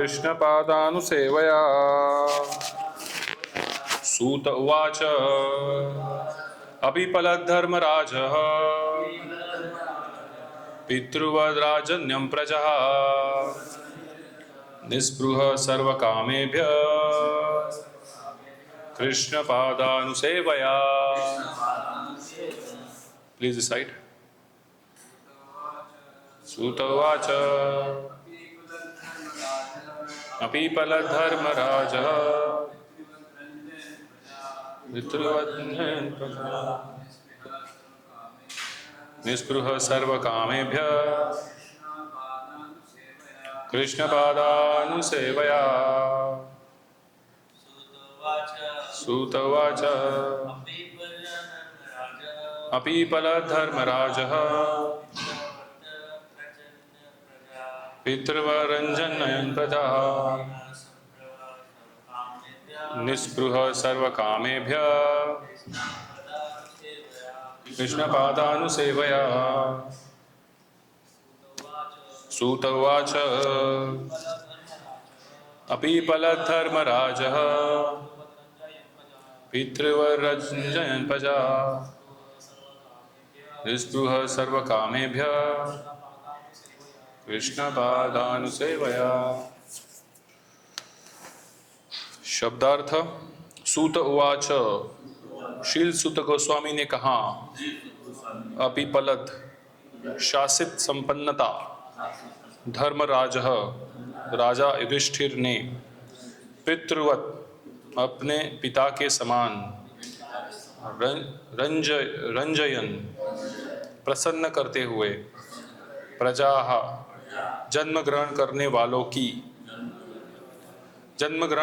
कृष्णपादानुसेवया। सूत उवाच अपिपलद्धर्मराजः पितृवद्राजन्यं प्रजा निःस्पृहः सर्वकामेभ्यः कृष्णपादानुसेवया। Please recite. सूत उवाच अपिपलद्धर्मराजः पितृवद्राजन्यं प्रजा निःस्पृहः सर्वकामेभ्यः कृष्णपादानुसेवया। सूत उवाच अपिपलद्धर्मराजः पितृवरञ्जनयन् प्रजा निःस्पृहः सर्वकामेभ्यः कृष्णपादानुसेवया। सूत उवाच अपिपलद्धर्मराजः पितृवरञ्जयन् प्रजा निःस्पृहः सर्वकामेभ्यः कृष्णपादानुसेवया। शब्दार्थ। सूत उवाच, शील सुत गोस्वामी ने कहा, अपिपलद शासित संपन्नता, धर्मराज राजा युधिष्ठिर ने, पितृवत अपने पिता के समान, रंजयन प्रसन्न करते हुए, प्रजा जन्म ग्रहण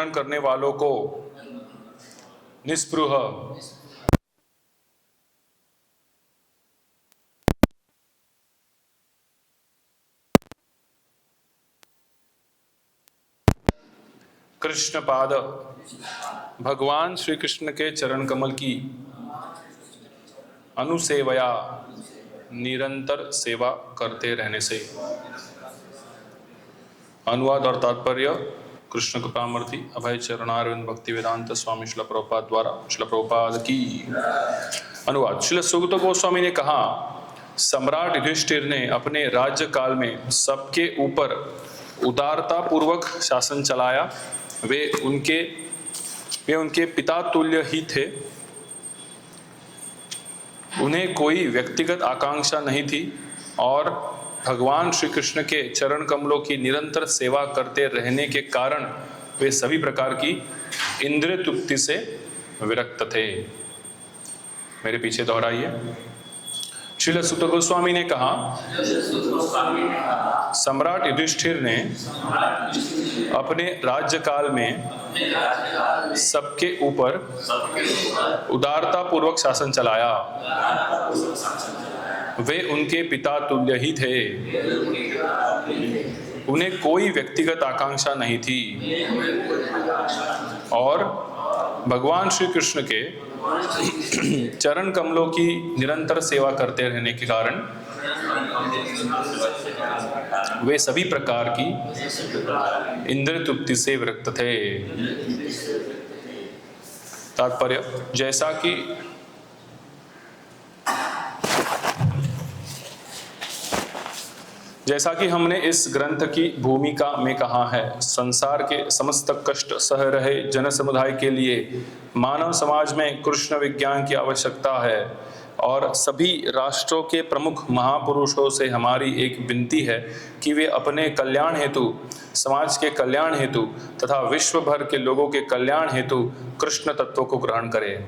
करने वालों को, निःस्पृह कृष्णपाद भगवान श्री कृष्ण के चरण कमल की अनुसेवया निरंतर सेवा करते रहने से। अनुवाद और तात्पर्य। कृष्ण कृपामूर्ति अभय चरणारविंद भक्ति वेदांत स्वामी श्रील प्रभुपाद द्वारा। श्रील प्रभुपाद की। अनुवाद। श्रील सुगत गोस्वामी ने कहा, सम्राट युधिष्ठिर ने अपने राज्य काल में सबके ऊपर उदारता पूर्वक शासन चलाया। वे उनके पिता तुल्य ही थे। उन्हें कोई व्यक्तिगत आकांक्षा नहीं थी और भगवान श्री कृष्ण के चरण कमलों की निरंतर सेवा करते रहने के कारण वे सभी प्रकार की इंद्रिय तृप्ति से विरक्त थे। मेरे पीछे दोहराइए। श्रील सुत गोस्वामी ने कहा, सम्राट युधिष्ठिर ने अपने राज्य काल में सबके ऊपर उदारता पूर्वक शासन चलाया। वे उनके पिता तुल्य ही थे। उन्हें कोई व्यक्तिगत आकांक्षा नहीं थी और भगवान श्री कृष्ण के चरण कमलों की निरंतर सेवा करते रहने के कारण वे सभी प्रकार की इंद्रिय तृप्ति से विरक्त थे। तात्पर्य। जैसा कि हमने इस ग्रंथ की भूमिका में कहा है, संसार के समस्त कष्ट सह रहे जन समुदाय के लिए मानव समाज में कृष्ण विज्ञान की आवश्यकता है और सभी राष्ट्रों के प्रमुख महापुरुषों से हमारी एक विनती है कि वे अपने कल्याण हेतु, समाज के कल्याण हेतु तथा विश्व भर के लोगों के कल्याण हेतु कृष्ण तत्व को ग्रहण करें।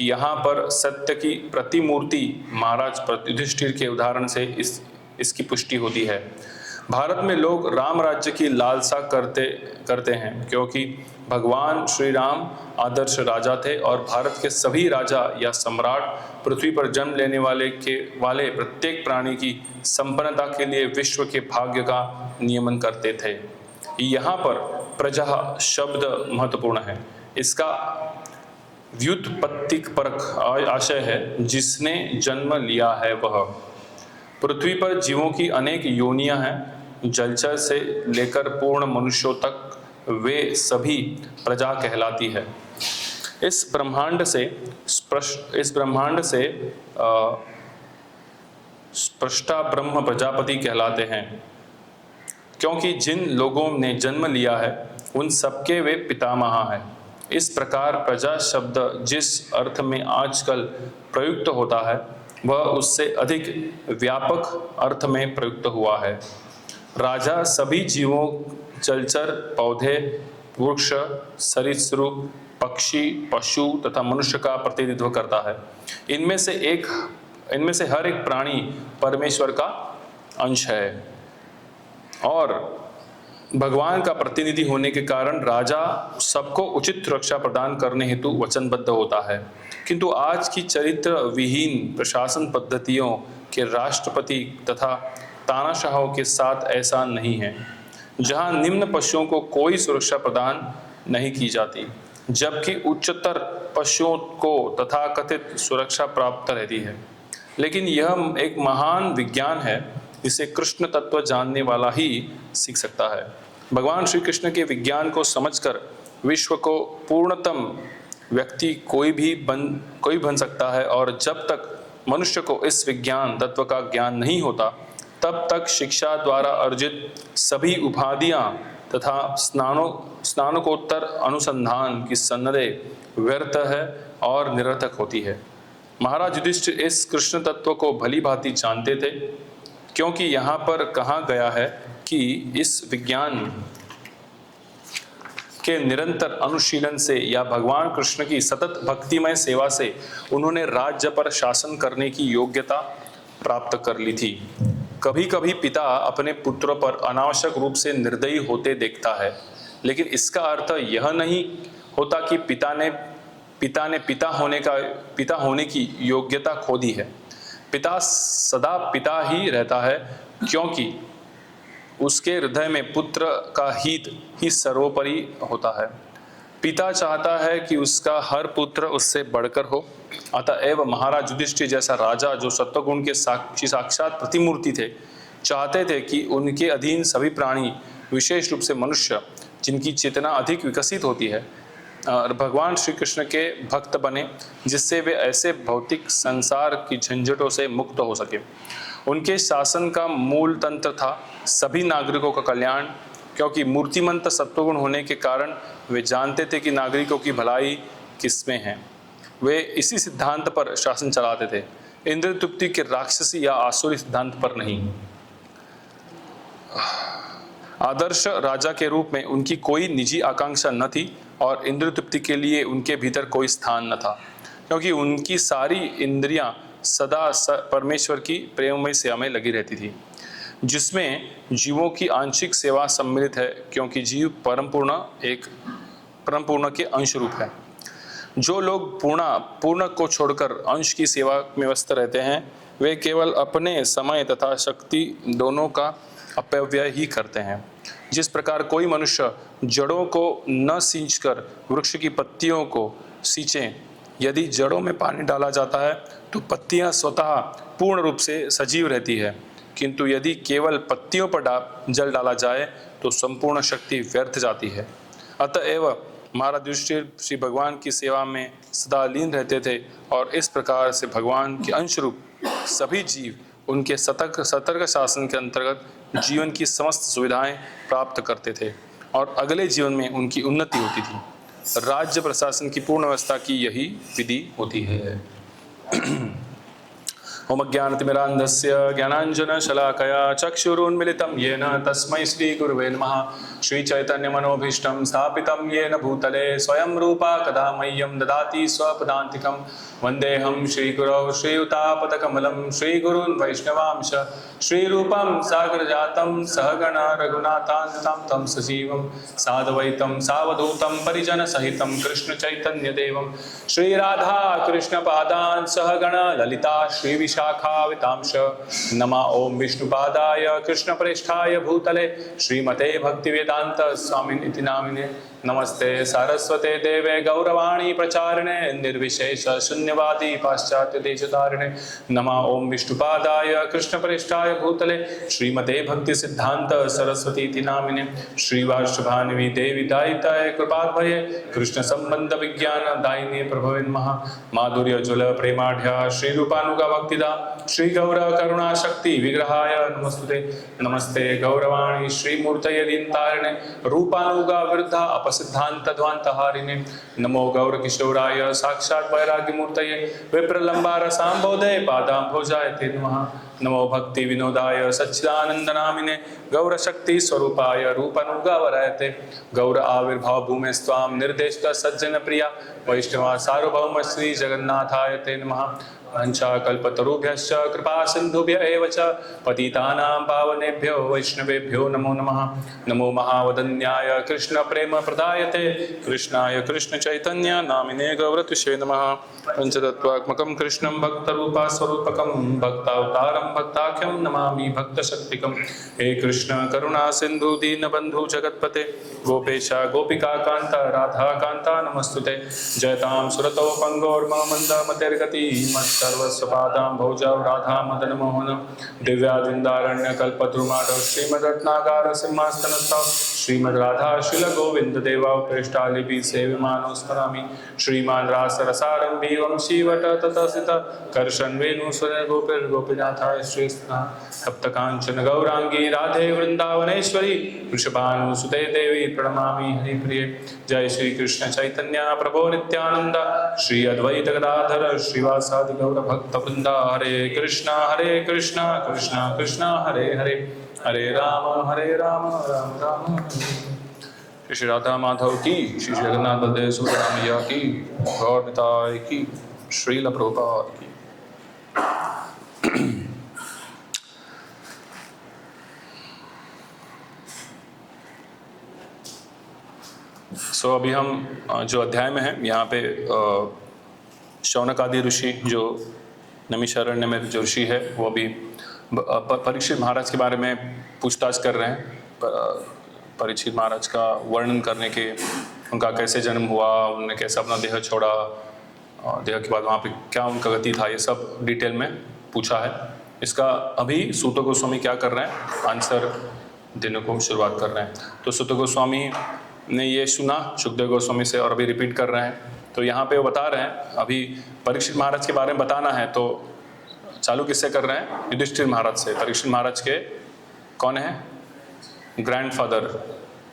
यहाँ पर सत्य की प्रतिमूर्ति महाराज युधिष्ठिर के उदाहरण से इसकी पुष्टि होती है। भारत में लोग राम राज्य की लालसा करते हैं क्योंकि भगवान श्री राम आदर्श राजा थे और भारत के सभी राजा या सम्राट पृथ्वी पर जन्म लेने वाले प्रत्येक प्राणी की संपन्नता के लिए विश्व के भाग्य का नियमन करते थे। यहाँ पर प्रजा शब्द महत्वपूर्ण है। इसका व्युत्पत्तिक परक आशय है, जिसने जन्म लिया है वह। पृथ्वी पर जीवों की अनेक योनियां हैं। जलचर से लेकर पूर्ण मनुष्यों तक वे सभी प्रजा कहलाती है। इस ब्रह्मांड से स्पष्टा ब्रह्म प्रजापति कहलाते हैं, क्योंकि जिन लोगों ने जन्म लिया है उन सबके वे पितामह हैं। इस प्रकार प्रजा शब्द जिस अर्थ में आजकल प्रयुक्त होता है वह उससे अधिक व्यापक अर्थ में प्रयुक्त हुआ है। राजा सभी जीवों, जलचर, पौधे, वृक्ष, सरीसृप, पक्षी, पशु तथा मनुष्य का प्रतिनिधित्व करता है। इनमें से हर एक प्राणी परमेश्वर का अंश है और भगवान का प्रतिनिधि होने के कारण राजा सबको उचित सुरक्षा प्रदान करने हेतु वचनबद्ध होता है। किंतु आज की चरित्र विहीन प्रशासन पद्धतियों के राष्ट्रपति तथा तानाशाहों के साथ ऐसा नहीं है, जहां निम्न पशुओं को कोई सुरक्षा प्रदान नहीं की जाती, जबकि उच्चतर पशुओं को तथाकथित सुरक्षा प्राप्त रहती है। लेकिन यह एक महान विज्ञान है जिसे कृष्ण तत्व जानने वाला ही सीख सकता है। भगवान श्री कृष्ण के विज्ञान को समझकर विश्व को पूर्णतम व्यक्ति कोई बन सकता है, और जब तक मनुष्य को इस विज्ञान तत्व का ज्ञान नहीं होता तब तक शिक्षा द्वारा अर्जित सभी उपाधियां तथा स्नानकोत्तर अनुसंधान की सन्नद्ध व्यर्थ है और निरर्थक होती है। महाराज युधिष्ठिर इस कृष्ण तत्व को भली भांति जानते थे, क्योंकि यहाँ पर कहा गया है कि इस विज्ञान के निरंतर अनुशीलन से या भगवान कृष्ण की सतत भक्तिमय सेवा से उन्होंने राज्य पर शासन करने की योग्यता प्राप्त कर ली थी। कभी कभी पिता अपने पुत्रों पर अनावश्यक रूप से निर्दयी होते देखता है, लेकिन इसका अर्थ यह नहीं होता कि पिता होने की योग्यता खो दी है। पिता सदा पिता ही रहता है, क्योंकि उसके हृदय में पुत्र का हित ही सर्वोपरि होता है। पिता चाहता है कि उसका हर पुत्र उससे बढ़कर हो। अतएव महाराज युधिष्ठिर जैसा राजा, जो सत्वगुण के साक्षात प्रतिमूर्ति थे, चाहते थे कि उनके अधीन सभी प्राणी, विशेष रूप से मनुष्य जिनकी चेतना अधिक विकसित होती है, भगवान श्री कृष्ण के भक्त बने, जिससे वे ऐसे भौतिक संसार की झंझटों से मुक्त हो सके। उनके शासन का मूल तंत्र था सभी नागरिकों का कल्याण, क्योंकि मूर्तिमंत सत्वगुण होने के कारण वे जानते थे कि नागरिकों की भलाई किसमें है। वे इसी सिद्धांत पर शासन चलाते थे, इंद्र तृप्ति के राक्षसी या आसुरी सिद्धांत पर नहीं। आदर्श राजा के रूप में उनकी कोई निजी आकांक्षा न थी और इंद्र तृप्ति के लिए उनके भीतर कोई स्थान न था, क्योंकि उनकी सारी इंद्रियां सदा परमेश्वर की प्रेममय सेवा में लगी रहती थी, जिसमें जीवों की आंशिक सेवा सम्मिलित है, क्योंकि जीव परम पूर्ण के अंश रूप है। जो लोग पूर्ण को छोड़कर अंश की सेवा में व्यस्त रहते हैं, वे केवल अपने समय तथा शक्ति दोनों का अपव्यय ही करते हैं। जिस प्रकार कोई मनुष्य जड़ों को न सींचकर वृक्ष की पत्तियों को सींचे, यदि जड़ों में पानी डाला जाता है तो पत्तियां स्वतः पूर्ण रूप से सजीव रहती है, किंतु यदि केवल पत्तियों पर जल डाला जाए तो संपूर्ण शक्ति व्यर्थ जाती है। अतएव महाराज युधिष्ठिर श्री भगवान की सेवा में सदा लीन रहते थे, और इस प्रकार से भगवान के अंश रूप सभी जीव उनके सतर्क शासन के अंतर्गत जीवन की समस्त सुविधाएं प्राप्त करते थे और अगले जीवन में उनकी उन्नति होती थी। राज्य प्रशासन की पूर्ण व्यवस्था की यही विधि होती है। ओम ज्ञानतिमिरान्धस्य ज्ञानाञ्जनशलाकया चक्षुरुन्मिलितं येन तस्मै श्रीगुरुवे नमः। श्रीचैतन्यमनोभीष्टं स्थापितं येन भूतले स्वयं रूपा कदा मह्यं ददाति स्वपदान्तिकं। वन्देऽहं श्रीगुरौ श्रीयुतापदकमलं श्रीगुरून् वैष्णवांश श्रीरूपं सागरजातं सहगण रघुनाथान्वितं तं सजीवं साद्वैतं सावधूतं परिजनसहितं कृष्णचैतन्यदेवं श्रीराधा कृष्णपादान् सहगण ललिता श्रीविशाखान्वितांश्च शाखावितांश। नमः ओम विष्णुपादाय कृष्णप्रेष्ठाय भूतले श्रीमते भक्तिवेदांत स्वामिनिति नामिने। नमस्ते सारस्वते देवे गौरवाणी प्रचारिणे निर्विशेष शून्यवादी पाश्चात्य देशधारिणे। नमः ओम विष्णुपादाय कृष्णप्रेष्ठाय भूतले श्रीमते भक्ति सिद्धांत सरस्वती नामिने। श्रीवार्षभान्वी देवी दायिताय कृपाभये कृष्ण संबंध विज्ञान दायिने प्रभवे नमः। माधुर्य जुल प्रेमाढ्य श्री रूपानुगा भक्तिदा श्री गौर करुणा शक्ति विग्रहाय नमस्ते। नमस्ते गौरवाणी श्रीमूर्तये दीनतारिणे रूपानुगा वृद्धा अपसिद्धांत ध्वांतहारिणे। नमो गौर किशोराय साक्षात् वैराग्य मूर्तये विप्रलंबार सांबोधे पादांभोजाय ते नमः। नमो भक्ति विनोदाय सच्चिदानंद नामिने गौर शक्ति स्वरूपाय रूपानुगा वरायते। गौर आविर्भाव भूमे स्वाम निर्देश सज्जन प्रिया वैष्णवा सार्वभौम श्री जगन्नाथाय ते नमः। कल्पतरुभ्यश्च कृपा सिंधुभ्य एव च पतितानां पावनेभ्यो वैष्णवेभ्यो नमो नमः। नमो महावदन्याय कृष्ण प्रेम प्रदायते कृष्णाय कृष्ण चैतन्य नामिने गौरतिषे नमः। पंचतत्वात्मकं कृष्णं भक्तरूपा स्वरूपकं भक्तावतारं भक्ताख्यं नमामि भक्तशक्तिकं। हे कृष्ण करुणा सिंधु दीनबंधु जगत्पते गोपेश गोपिका कांता राधा कांता नमस्तुते। जयतां सुरतो पंगोर्मम मंद मतिर्गति सर्वस्वपादां भोजव राधा मदन मोहन। दिव्यादिंदारण्य कल्पद्रुमाडव श्रीमद्रत्नागार सिंहासनस्थौ श्रीमद् राधा शिल गोविंद देवा प्रेष्ठालिपि सेव्यमानो स्मरामि। श्रीमान रास रसारंभी वंशी वट ततसित कर्षण वेणु सुर गोपिर गोपीनाथाय श्रीस्ना। सप्त कांचन गौरांगी राधे वृंदावनेश्वरी वृषभानुसुते देवी प्रणमामि हरिप्रिये। जय श्री कृष्ण चैतन्य प्रभो नित्यानंद श्री अद्वैत गदाधर श्रीवासादि गौर भक्त वृंदा। हरे कृष्णा कृष्णा कृष्णा हरे हरे हरे राम राम राम हरे। श्री राधा माधव की, श्री जगन्नाथ बलदेव सुभद्रा की, गौर निताय की, श्रील प्रभुपाद की। अभी हम जो अध्याय में हैं यहाँ पे शौनक आदि ऋषि जो नैमिषारण्य में जो ऋषि है वो अभी परीक्षित महाराज के बारे में पूछताछ कर रहे हैं। परीक्षित महाराज का वर्णन करने के, उनका कैसे जन्म हुआ, उन्होंने कैसे अपना देह छोड़ा, देह के बाद वहाँ पे क्या उनका गति था, ये सब डिटेल में पूछा है। इसका अभी सूत गोस्वामी क्या कर रहे हैं, आंसर देने को शुरुआत कर रहे हैं। तो सूत गोस्वामी ने ये सुना सुखदेव गोस्वामी से और अभी रिपीट कर रहे हैं। तो यहाँ पे वो बता रहे हैं, अभी परीक्षित महाराज के बारे में बताना है तो चालू किससे कर रहे हैं, युधिष्ठिर महाराज से। परीक्षित महाराज के कौन है, ग्रैंडफादर,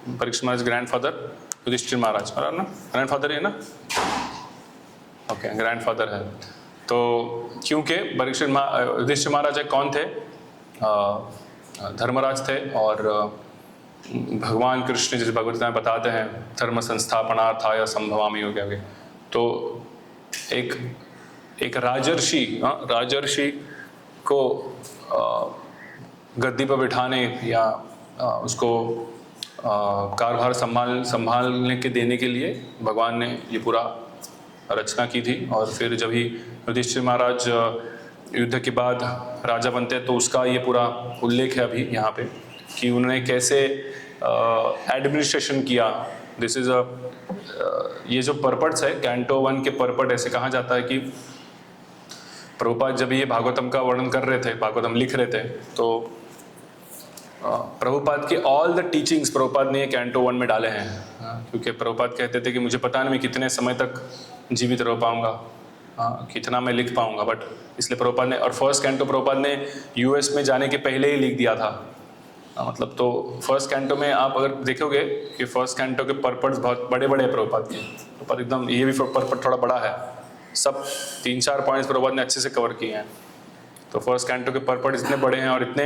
परीक्षित महाराज ग्रैंडफादर युधिष्ठिर महाराज, और ना ग्रैंडफादर है ना, ओके ग्रैंडफादर है। तो क्योंकि परीक्षित युधिष्ठिर महाराज कौन थे, धर्मराज थे और भगवान कृष्ण जैसे भगवद्गीता में बताते हैं धर्म संस्थापनार्थाय संभवामि हो गया। तो एक राजर्षि को गद्दी पर बिठाने या उसको कारभार संभालने के देने के लिए भगवान ने ये पूरा रचना की थी। और फिर जब ही युधिष्ठिर महाराज युद्ध के बाद राजा बनते तो उसका ये पूरा उल्लेख है अभी यहाँ पे कि उन्होंने कैसे एडमिनिस्ट्रेशन किया। दिस इज ये जो पर्पट्स है कैंटो 1 के पर्पट, ऐसे कहा जाता है कि प्रभुपाद जब ये भागवतम का वर्णन कर रहे थे, भागवतम लिख रहे थे, तो प्रभुपाद के ऑल द टीचिंग्स प्रभुपाद ने कैंटो 1 में डाले हैं। क्योंकि प्रभुपाद कहते थे कि मुझे पता नहीं मैं कितने समय तक जीवित रह पाऊंगा, कितना मैं लिख पाऊंगा, बट इसलिए प्रभुपाद ने, और फर्स्ट कैंटो प्रभुपाद ने यूएस में जाने के पहले ही लिख दिया था। मतलब तो फर्स्ट कैंटो में आप अगर देखोगे कि फर्स्ट कैंटो के पर्पट्स बहुत बड़े बड़े हैं प्रभुपाद के, पर एकदम ये भी पर्पट थोड़ा बड़ा है, सब 3-4 पॉइंट्स प्रभुपाद ने अच्छे से कवर किए हैं। तो फर्स्ट कैंटो के पर्पट इतने बड़े हैं और इतने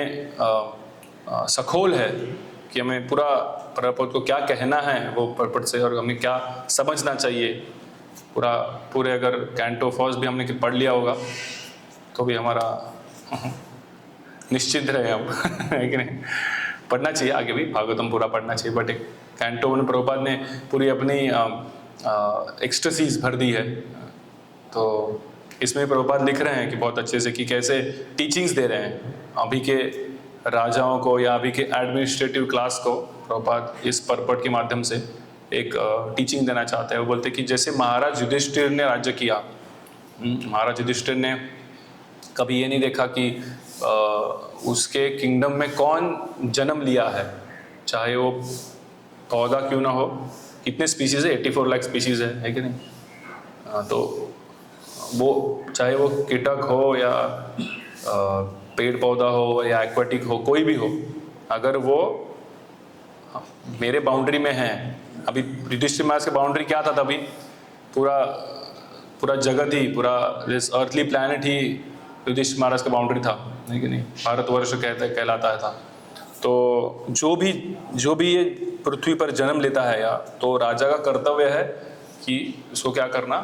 सखोल है कि हमें पूरा प्रभुपाद को क्या कहना है वो पर्पट से, और हमें क्या समझना चाहिए पूरे अगर कैंटो फर्स्ट भी हमने पढ़ लिया होगा तो भी हमारा निश्चिंत रहे हम है कि नहीं। पढ़ना चाहिए आगे भी, भागवतम पूरा पढ़ना चाहिए, बट एक कैंटो में प्रभुपाद ने पूरी अपनी एक्सटेसीज भर दी है। तो इसमें प्रभुपाद लिख रहे हैं कि बहुत अच्छे से कि कैसे टीचिंग्स दे रहे हैं अभी के राजाओं को या अभी के एडमिनिस्ट्रेटिव क्लास को। प्रभुपाद इस परपट के माध्यम से एक टीचिंग देना चाहते हैं। वो बोलते हैं कि जैसे महाराज युधिष्ठिर ने राज्य किया, महाराज युधिष्ठिर ने कभी ये नहीं देखा कि उसके किंगडम में कौन जन्म लिया है, चाहे वो पौधा क्यों ना हो। कितने स्पीशीज़ है, 84 लाख स्पीशीज़ है कि नहीं। तो वो चाहे वो कीटक हो या पेड़ पौधा हो या एक्वाटिक हो, कोई भी हो, अगर वो मेरे बाउंड्री में है। अभी युधिष्ठिर महाराज की बाउंड्री क्या था तभी? पूरा जगत ही, पूरा अर्थली प्लैनेट ही युधिष्ठिर महाराज का बाउंड्री था, है कि नहीं। भारतवर्ष कहलाता था। तो जो भी ये पृथ्वी पर जन्म लेता है या तो राजा का कर्तव्य है कि उसको क्या करना,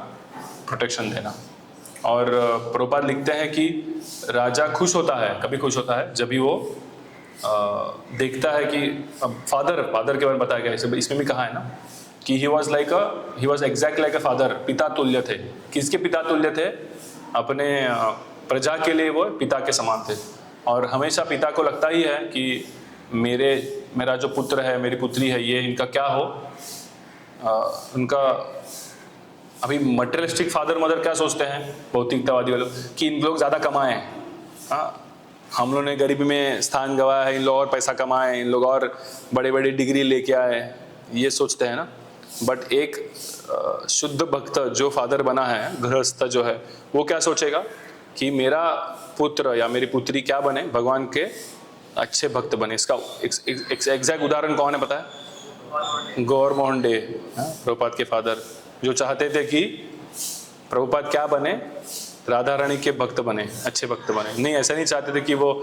प्रोटेक्शन देना। और प्रभुपाद लिखते हैं कि राजा खुश होता है, कभी खुश होता है जब भी वो देखता है कि फादर के बारे में बताया गया है, इसमें भी कहा है ना कि he was exact like a father, पिता तुल्य थे। किसके पिता तुल्य थे? अपने प्रजा के लिए वो पिता के समान थे। और हमेशा पिता को लगता ही है कि मेरा जो पुत्र है, मेरी पुत्री है, ये इनका क्या हो। उनका अभी मटेरियलिस्टिक फादर मदर क्या सोचते हैं, भौतिकतावादी वालों, कि इन लोग ज़्यादा कमाएं, हम लोगों ने गरीबी में स्थान गंवाया है, इन लोग और पैसा कमाएं, इन लोग और बड़े बड़े डिग्री लेके आए, ये सोचते हैं ना। बट एक शुद्ध भक्त जो फादर बना है, गृहस्थ जो है, वो क्या सोचेगा कि मेरा पुत्र या मेरी पुत्री क्या बने, भगवान के अच्छे भक्त बने। इसका एग्जैक्ट उदाहरण कौन है पता है? गौर मोहन डे, प्रभुपाद के फादर, जो चाहते थे कि प्रभुपाद क्या बने, राधा रानी के भक्त बने, अच्छे भक्त बने। नहीं, ऐसा नहीं चाहते थे कि वो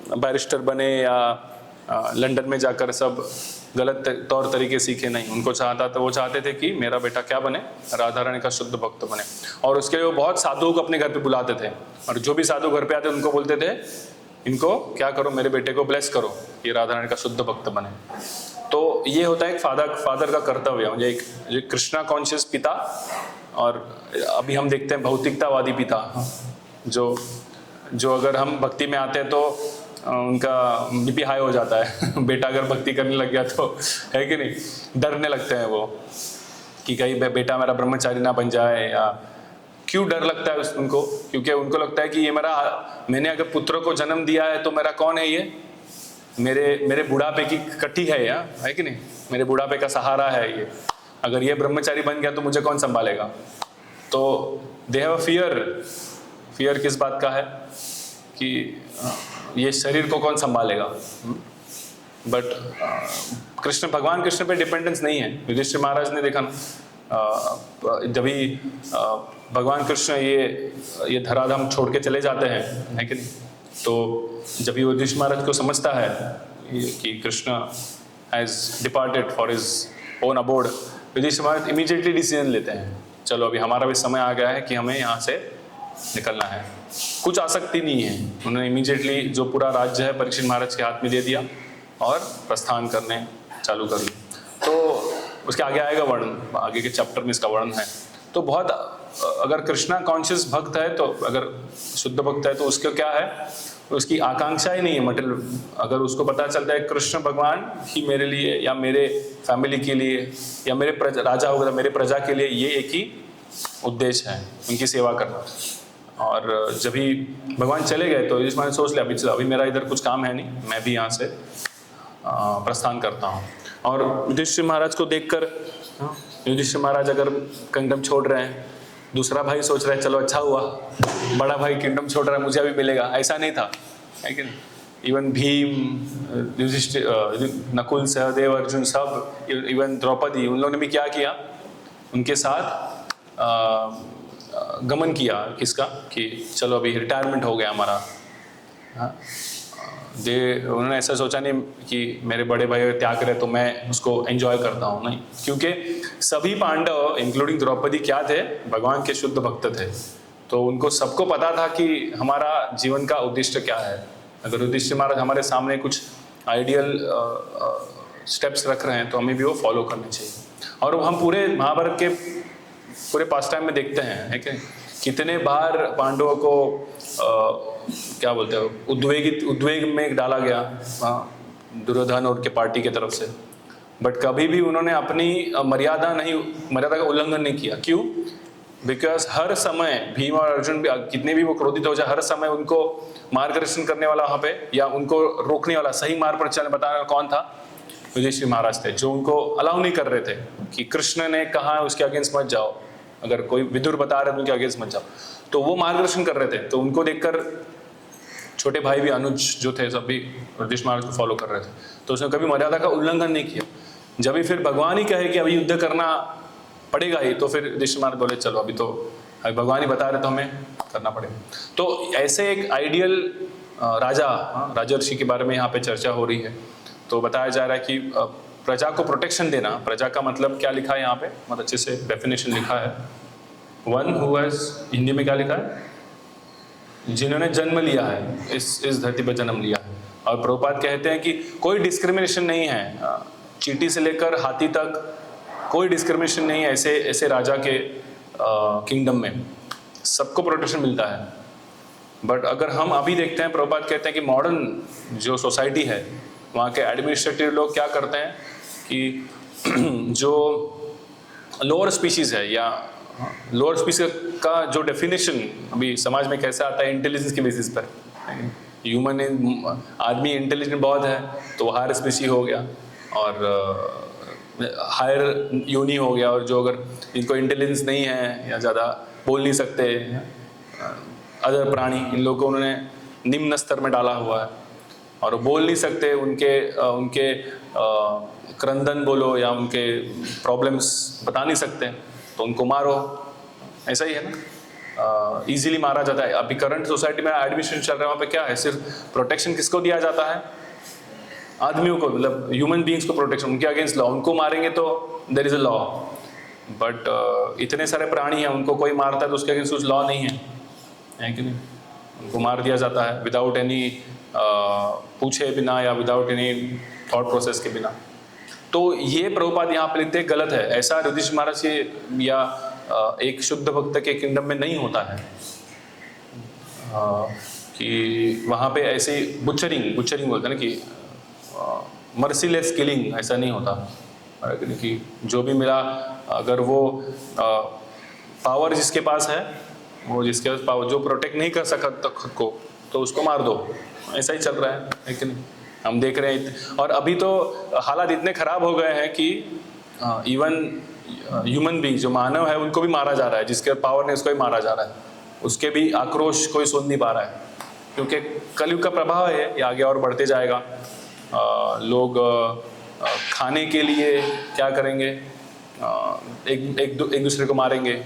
बैरिस्टर बने या लंदन में जाकर सब गलत तौर तरीके सीखे। नहीं, वो चाहते थे कि मेरा बेटा क्या बने, राधा रानी का शुद्ध भक्त बने। और उसके लिए वो बहुत साधुओं को अपने घर पे बुलाते थे, और जो भी साधु घर पे आते उनको बोलते थे, इनको क्या करो, मेरे बेटे को ब्लेस करो, ये राधा रानी का शुद्ध भक्त बने। तो ये होता है एक फादर का कर्तव्य, मुझे एक कृष्णा कॉन्शियस पिता। और अभी हम देखते हैं भौतिकतावादी पिता, जो अगर हम भक्ति में आते हैं तो उनका बीपी हाई हो जाता है बेटा अगर भक्ति करने लग गया तो, है कि नहीं, डरने लगते हैं वो कि कहीं बेटा मेरा ब्रह्मचारी ना बन जाए। या क्यों डर लगता है उनको? क्योंकि उनको लगता है कि ये मैंने अगर पुत्र को जन्म दिया है तो मेरा कौन है, ये मेरे बुढ़ापे की कट्टी है, या है कि नहीं, मेरे बुढ़ापे का सहारा है ये। अगर ये ब्रह्मचारी बन गया तो मुझे कौन संभालेगा? तो दे हैव अ फियर किस बात का है कि ये शरीर को कौन संभालेगा। बट भगवान कृष्ण पे डिपेंडेंस नहीं है। युधिष्ठिर महाराज ने देखा जब भी भगवान कृष्ण ये धराधाम छोड़ के चले जाते हैं, है कि नहीं, तो जब युधिष्ठिर महाराज को समझता है कि Krishna has departed for his own abode, Yudhishthira Maharaj immediately decision लेते हैं, चलो अभी हमारा भी समय आ गया है कि हमें यहाँ से निकलना है। कुछ आसक्ति नहीं है, उन्होंने इमीडिएटली जो पूरा राज्य है परीक्षित महाराज के हाथ में दे दिया और प्रस्थान करने चालू कर लिया। तो उसके आगे आएगा वर्णन, आगे के चैप्टर में इसका वर्णन है। तो बहुत अगर कृष्णा कॉन्शियस भक्त है, तो अगर शुद्ध भक्त है, तो उसका क्या है, उसकी आकांक्षा ही नहीं है मटेरियल। अगर उसको पता चलता है कृष्ण भगवान ही मेरे लिए या मेरे फैमिली के लिए या मेरे राजा होगा मेरे प्रजा के लिए, ये एक ही उद्देश्य है, उनकी सेवा करना। और जब भी भगवान चले गए तो युधिष्ठिर महाराज सोच लिया अभी मेरा इधर कुछ काम है नहीं, मैं भी यहाँ से प्रस्थान करता हूँ। और युधिष्ठिर महाराज को देखकर युधिष्ठिर महाराज अगर किंगडम छोड़ रहे हैं, दूसरा भाई सोच रहा है चलो अच्छा हुआ, बड़ा भाई किंगडम छोड़ रहा है, मुझे अभी मिलेगा। ऐसा नहीं था, है कि नहीं। इवन भीम, युधिष्ठिर, नकुल, सहदेव, अर्जुन, सब, इवन द्रौपदी, उन लोगों ने भी क्या किया, उनके साथ गमन किया किसका, कि चलो अभी रिटायरमेंट हो गया हमारा। उन्होंने ऐसा सोचा नहीं कि मेरे बड़े भाई त्याग रहे तो मैं उसको एंजॉय करता हूँ, नहीं। क्योंकि सभी पांडव इंक्लूडिंग द्रौपदी क्या थे, भगवान के शुद्ध भक्त थे। तो उनको सबको पता था कि हमारा जीवन का उद्देश्य क्या है। अगर युधिष्ठिर महाराज हमारे सामने कुछ आइडियल स्टेप्स रख रहे हैं तो हमें भी वो फॉलो करने चाहिए। और हम पूरे महाभारत के पूरे पास टाइम में देखते हैं, है कितने बार पांडवों को क्या बोलते हैं उद्वेग में डाला गया, हाँ, दुर्योधन और के पार्टी की तरफ से, बट कभी भी उन्होंने अपनी मर्यादा का उल्लंघन नहीं किया। क्यों? बिकॉज हर समय भीम और अर्जुन भी कितने भी वो क्रोधित हो जाए, हर समय उनको मार्गदर्शन करने वाला वहां पे या उनको रोकने वाला, सही मार्ग पर चलने बताने वाला कौन था? युधिष्ठिर महाराज थे, जो उनको अलाउ नहीं कर रहे थे कि कृष्ण ने कहा उसके अगेंस्ट मत जाओ, अगर कोई विदुर बता रहे तो उनके अगेंस्ट मत जाओ, तो वो मार्गदर्शन कर रहे थे। तो उनको देखकर छोटे भाई भी, अनुज जो थे, सब भी युधिष्ठिर महाराज को फॉलो कर रहे थे, तो उसने कभी मर्यादा का उल्लंघन नहीं किया। जब भी फिर भगवान ही कहे कि अभी युद्ध करना पड़ेगा ही, तो फिर युधिष्ठिर महाराज बोले चलो अभी भगवान ही बता रहे तो हमें करना पड़ेगा। तो ऐसे एक आइडियल राजर्षि के बारे में यहाँ पे चर्चा हो रही है। तो बताया जा रहा है कि प्रजा को प्रोटेक्शन देना, प्रजा का मतलब क्या लिखा है यहाँ पे, मतलब अच्छे से डेफिनेशन लिखा है, वन हु हैज, हिंदी में क्या लिखा है, जिन्होंने जन्म लिया है, इस धरती पर जन्म लिया है। और प्रभुपाद कहते हैं कि कोई डिस्क्रिमिनेशन नहीं है, चींटी से लेकर हाथी तक कोई डिस्क्रिमिनेशन नहीं है ऐसे राजा के किंगडम में, सबको प्रोटेक्शन मिलता है। बट अगर हम अभी देखते हैं, प्रभुपाद कहते हैं कि मॉडर्न जो सोसाइटी है वहाँ के एडमिनिस्ट्रेटिव लोग क्या करते हैं कि जो लोअर स्पीशीज है या लोअर स्पीशीज का जो डेफिनेशन अभी समाज में कैसे आता है, इंटेलिजेंस के बेसिस पर, ह्यूमन आदमी इंटेलिजेंट बहुत है तो हायर स्पीशी हो गया और हायर यूनी हो गया, और जो अगर इनको इंटेलिजेंस नहीं है या ज़्यादा बोल नहीं सकते अदर प्राणी, इन लोगों को उन्होंने निम्न स्तर में डाला हुआ है और बोल नहीं सकते, उनके क्रंदन बोलो या उनके प्रॉब्लम्स बता नहीं सकते, तो उनको मारो, ऐसा ही है ना, इजीली मारा जाता है। अभी करंट सोसाइटी में एडमिशन चल रहा है, वहाँ पे क्या है, सिर्फ प्रोटेक्शन किसको दिया जाता है, आदमियों को, मतलब ह्यूमन बींग्स को प्रोटेक्शन, उनके अगेंस्ट लॉ, उनको मारेंगे तो there is a law, but इतने सारे प्राणी हैं, उनको कोई मारता है तो उसके अगेंस्ट कुछ लॉ नहीं है कि नहीं, उनको मार दिया जाता है विदाउट एनी पूछे बिना या विदाउट एनी थॉट प्रोसेस के बिना। तो ये प्रभुपाद यहाँ पे लिखते गलत है, ऐसा युधिष्ठिर महाराज के या एक शुद्ध भक्त के किंगडम में नहीं होता है कि वहाँ पे ऐसे बुचरिंग बोलते हैं ना कि मर्सीलेस किलिंग, ऐसा नहीं होता कि जो भी मिला, अगर वो पावर जिसके पास है, वो जिसके पास पावर जो प्रोटेक्ट नहीं कर सकता खुद को, तो उसको मार दो, ऐसा ही चल रहा है कि नहीं, हम देख रहे हैं। और अभी तो हालात इतने खराब हो गए हैं कि इवन ह्यूमन बींग जो मानव है उनको भी मारा जा रहा है, जिसके पावर ने उसको भी मारा जा रहा है, उसके भी आक्रोश कोई सुन नहीं पा रहा है, क्योंकि कलयुग का प्रभाव है, ये आगे और बढ़ते जाएगा। लोग खाने के लिए क्या करेंगे, एक दूसरे को मारेंगे,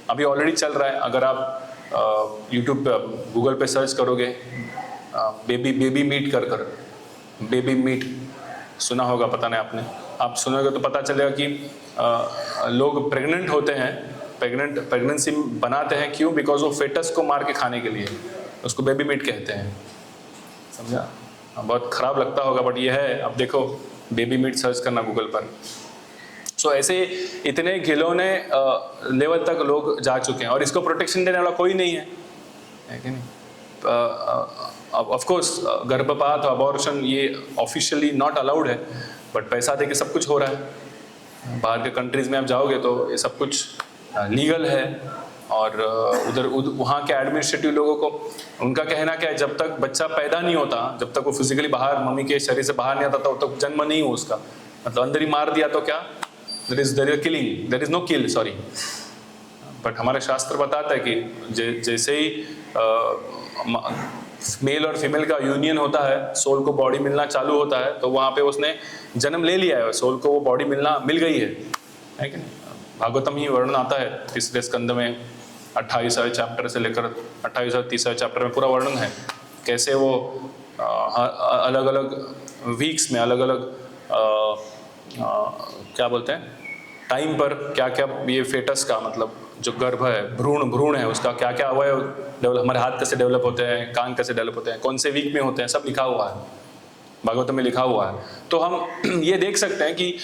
अभी ऑलरेडी चल रहा है। अगर आप यूट्यूब पे गूगल पे सर्च करोगे बेबी मीट कर बेबी मीट सुना होगा, पता नहीं आपने, आप सुनोगे तो पता चलेगा कि लोग प्रेग्नेंट होते हैं, प्रेगनेंसी बनाते हैं, क्यों? बिकॉज वो फेटस को मार के खाने के लिए, उसको बेबी मीट कहते हैं, समझा? बहुत खराब लगता होगा बट ये है। अब देखो बेबी मीट सर्च करना गूगल पर। सो ऐसे इतने घिनौने लेवल तक लोग जा चुके हैं और इसको प्रोटेक्शन देने वाला कोई नहीं है कि नहीं? ऑफ कोर्स गर्भपात और अबॉर्शन ये ऑफिशियली नॉट अलाउड है, बट पैसा दे के सब कुछ हो रहा है। बाहर के कंट्रीज में आप जाओगे तो ये सब कुछ लीगल है, और उधर वहाँ के एडमिनिस्ट्रेटिव लोगों को उनका कहना क्या है, जब तक बच्चा पैदा नहीं होता, जब तक वो फिजिकली बाहर मम्मी के शरीर से बाहर नहीं आता तब तक जन्म नहीं हो उसका, मतलब अंदर ही मार दिया तो क्या, there is no kill, sorry. But हमारे शास्त्र बताता है कि जैसे ही मेल और फीमेल का यूनियन होता है, सोल को बॉडी मिलना चालू होता है, तो वहाँ पे उसने जन्म ले लिया है, सोल को वो बॉडी मिल गई है कि नहीं? भागवतम ही वर्णन आता है तीसरे स्कंद में 28वें चैप्टर से लेकर 28वें 30वें चैप्टर में पूरा वर्णन है कैसे वो अलग अलग वीक्स में अलग अलग क्या बोलते हैं टाइम पर क्या क्या ये फेटस का मतलब जो गर्भ है, भ्रूण है, उसका क्या क्या अवयव डेवलप, हमारे हाथ कैसे डेवलप होते हैं, कान कैसे डेवलप होते हैं, कौन से वीक में होते हैं, सब लिखा हुआ है, भागवत में लिखा हुआ है। तो हम ये देख सकते हैं कि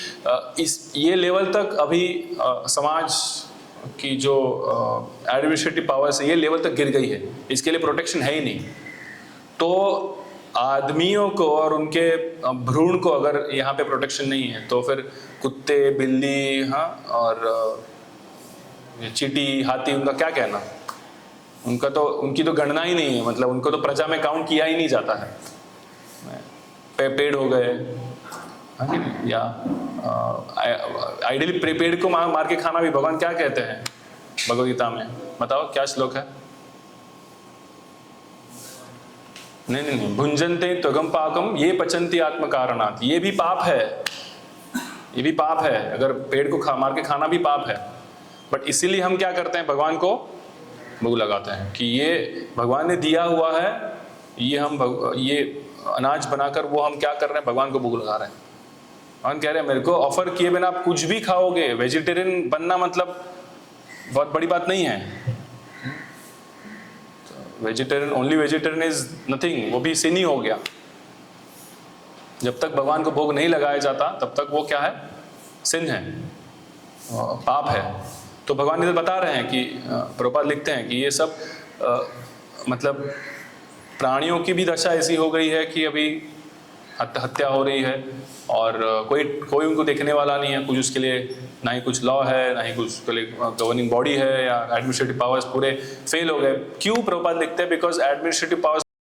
ये लेवल तक अभी समाज की जो एडमिनिस्ट्रेटिव पावर्स है ये लेवल तक गिर गई है, इसके लिए प्रोटेक्शन है ही नहीं। तो आदमियों को और उनके भ्रूण को अगर यहाँ पे प्रोटेक्शन नहीं है तो फिर कुत्ते, बिल्ली, हाँ, और चींटी, हाथी, उनका क्या कहना? उनकी तो गणना ही नहीं है, मतलब उनको तो प्रजा में काउंट किया ही नहीं जाता है। पेड़ हो गए, या आइडियली पेड़ को मार के खाना भी भगवान क्या कहते हैं भगवद गीता में? बताओ क्या श्लोक है? नहीं, भुंजन्ते त्वगम पाकम ये पचन्ति आत्म कारणात्। ये भी पाप है, ये भी पाप है। अगर पेड़ को मार के खाना भी पाप है, बट इसीलिए हम क्या करते हैं? भगवान को भोग लगाते हैं कि ये भगवान ने दिया हुआ है, ये अनाज बनाकर वो हम क्या कर रहे हैं? भगवान को भोग लगा रहे हैं। भगवान कह रहे हैं मेरे को ऑफर किए बिना आप कुछ भी खाओगे। वेजिटेरियन बनना मतलब बहुत बड़ी बात नहीं है। Vegetarian, only vegetarian is nothing, वो भी सिन ही हो गया। जब तक भगवान को भोग नहीं लगाया जाता तब तक वो क्या है? सिन है, पाप है। तो भगवान इधर बता रहे हैं कि प्रभुपाद लिखते हैं कि ये सब मतलब प्राणियों की भी दशा ऐसी हो गई है कि अभी हत्या हो रही है और कोई उनको देखने वाला नहीं है, कुछ उसके लिए ना ही कुछ लॉ है, ना ही कुछ उसके लिए गवर्निंग बॉडी है, या एडमिनिस्ट्रेटिव पावर्स पूरे फेल हो गए। क्यों प्रभुपाद लिखते हैं? Because administrative powers